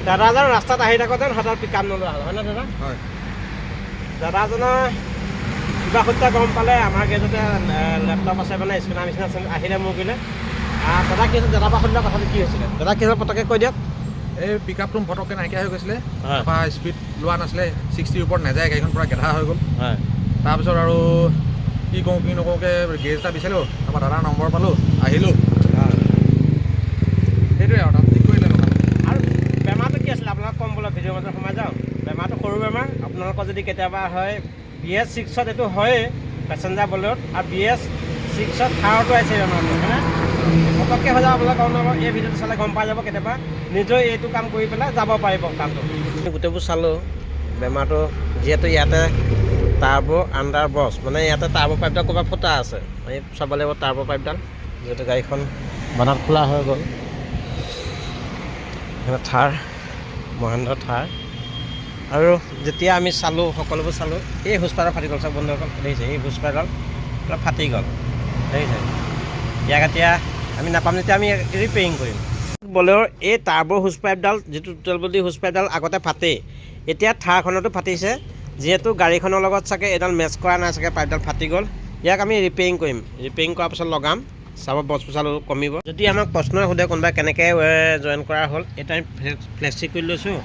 দাদাজন ৰাস্তাত আহি থাকোঁতে হঠাৎ পিক আপ নলোৱা হ'ল হয়নে দাদা? হয়। দাদাজনৰ কিবা সূত্ৰে গম পালে আমাৰ গেজতে লেপটপ আছে মানে স্কেনাৰ মেচিন আছে, আহিলে মোৰ গ'লে দাদা কি হৈছিল, দাদাৰ পৰা সুধিলে কথাটো কি হৈছিলে? দাদা কি হ'ল পটককৈ কৈ দিয়ক। এই পিক আপটো ফটককৈ নাইকিয়া হৈ গৈছিলে, হয়। তাৰপৰা স্পীড লোৱা নাছিলে, 60ৰ ওপৰত নাযায়, গাড়ীখন পূৰা গেধা হৈ গ'ল। হয়। তাৰপিছত আৰু কি কৰোঁ কি নকৰোঁকৈ গেৰেজ এটা বিচাৰিলোঁ, তাৰপৰা দাদাৰ নম্বৰ পালোঁ, আহিলোঁ। সেইটোৱে আৰু তাত ঠিক কৰিলে কথা। আৰু বেমাৰটো কি আছিলে আপোনালোক কম বোলে ভিডিঅ'ৰ মাজত সোমাই যাওঁ। বেমাৰটো সৰু বেমাৰ, আপোনালোকৰ যদি কেতিয়াবা হয় BS6ত এইটো হয়েই পেচেঞ্জাৰ বলেৰত, আৰু BS6ত থাৰতো আছে বেমাৰটো হয়নে? পটককৈ হৈ যাব আপোনালোকে গম নাপাব, এই ভিডিঅ'টো চালে গম পাই যাব, কেতিয়াবা নিজেও এইটো কাম কৰি পেলাই যাব পাৰিব কামটো। গোটেইবোৰ চালোঁ বেমাৰটো, যিহেতু ইয়াতে টাৰ্বো আণ্ডাৰ ব্ৰছ, মানে ইয়াতে টাৰ্বো পাইপডাল ক'ৰবাত ফুটা আছে, এই চাব লাগিব টাৰ্বো পাইপডাল, যিহেতু গাড়ীখন বানাত খোলা হৈ গ'ল। থাৰ মহেন্দ্ৰ থাৰ, আৰু যেতিয়া আমি চালোঁ সকলোবোৰ চালোঁ, এই হুচপাইডাল ফাটি গ'ল, চাওক বন্ধুসকল দেখিছে, এই হুচপাইডাল পুৰা ফাটি গ'ল দেখিছে। ইয়াক এতিয়া আমি নাপাম, যেতিয়া আমি ৰিপেয়াৰিং কৰিম। বলেৰ' এই টাৰ্বো হুচপাইপডাল, যিটো টোটেল বডি হুচপাইপডাল আগতে ফাটেই, এতিয়া থাৰখনতো ফাটিছে, যিহেতু গাড়ীখনৰ লগত চাগে এইডাল মেচ কৰা নাই চাগে, পাইপডাল ফাটি গ'ল। ইয়াক আমি ৰিপেয়াৰিং কৰিম, ৰিপেয়াৰিং কৰাৰ পাছত লগাম, চাব বছ পইচালো কমিব। যদি আমাক প্ৰশ্ন সোধে কোনোবাই কেনেকৈ জইন কৰা হ'ল, এতিয়া আমি ফ্লেক্সি কৰি লৈছোঁ,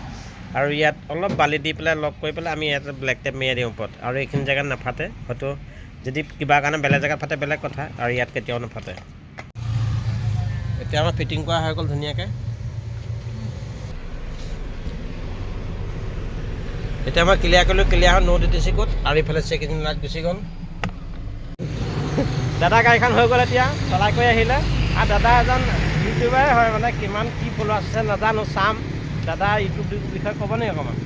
আৰু ইয়াত অলপ বালি দি পেলাই লক কৰি পেলাই আমি ইয়াতে ব্লেক টেপ মেৰিয়াই দিওঁ ওপৰত, আৰু এইখিনি জেগাত নাফাটে, হয়তো যদি কিবা কাৰণে বেলেগ জেগাত ফাটে বেলেগ কথা, আৰু ইয়াত কেতিয়াও নাফাটে। এতিয়া আমাৰ ফিটিং কৰা হৈ গ'ল ধুনীয়াকৈ। এতিয়া মই ক্লিয়াৰ কৰিলোঁ, ক্লিয়াৰ হ'ল, ন' DTC কোড, আৰু ইফালে চেকিং লাইট গুচি গ'ল। দাদা গাড়ীখন হৈ গ'ল, এতিয়া চলাই কৰি আহিলে, আৰু দাদা এজন ইউটিউবাৰে হয়, মানে কিমান কি ফলোৱাৰ্ছ আছে নাজানো, চাম। দাদা ইউটিউব বিষয়ে ক'ব নেকি অকণমান?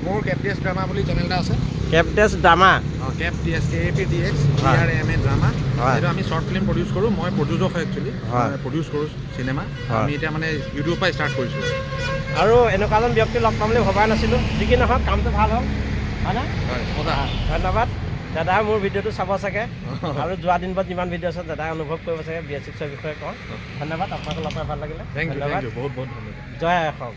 মোৰ কেপডিএছ ড্ৰামা বুলি চেনেল এটা আছে। কেপডেছ ড্ৰামা? কেপডিএছ KAPDX DRAMA drama. এইটো আমি শ্বৰ্ট ফিল্ম প্ৰডিউচ কৰোঁ, মই প্ৰডিউচক হয় একচুৱেলি, প্ৰডিউচ কৰোঁ চিনেমা। আমি এতিয়া মানে ইউটিউবৰ পৰা ষ্টাৰ্ট কৰিছোঁ। আৰু এনেকুৱা এজন ব্যক্তি লগ পাম বুলি ভবাই নাছিলোঁ, যি কি নহওক কামটো ভাল হ'ল হয়নে? ধন্যবাদ দাদা, মোৰ ভিডিঅ'টো চাব চাগে, আৰু যোৱা দিনবোৰত যিমান ভিডিঅ' আছে দাদাই অনুভৱ কৰিব চাগে BS6ৰ বিষয়ে কওঁ। ধন্যবাদ, আপোনাক লগ পাই ভাল লাগিলে। ধন্যবাদ, বহুত বহুত ধন্যবাদ। জয় আই অসম।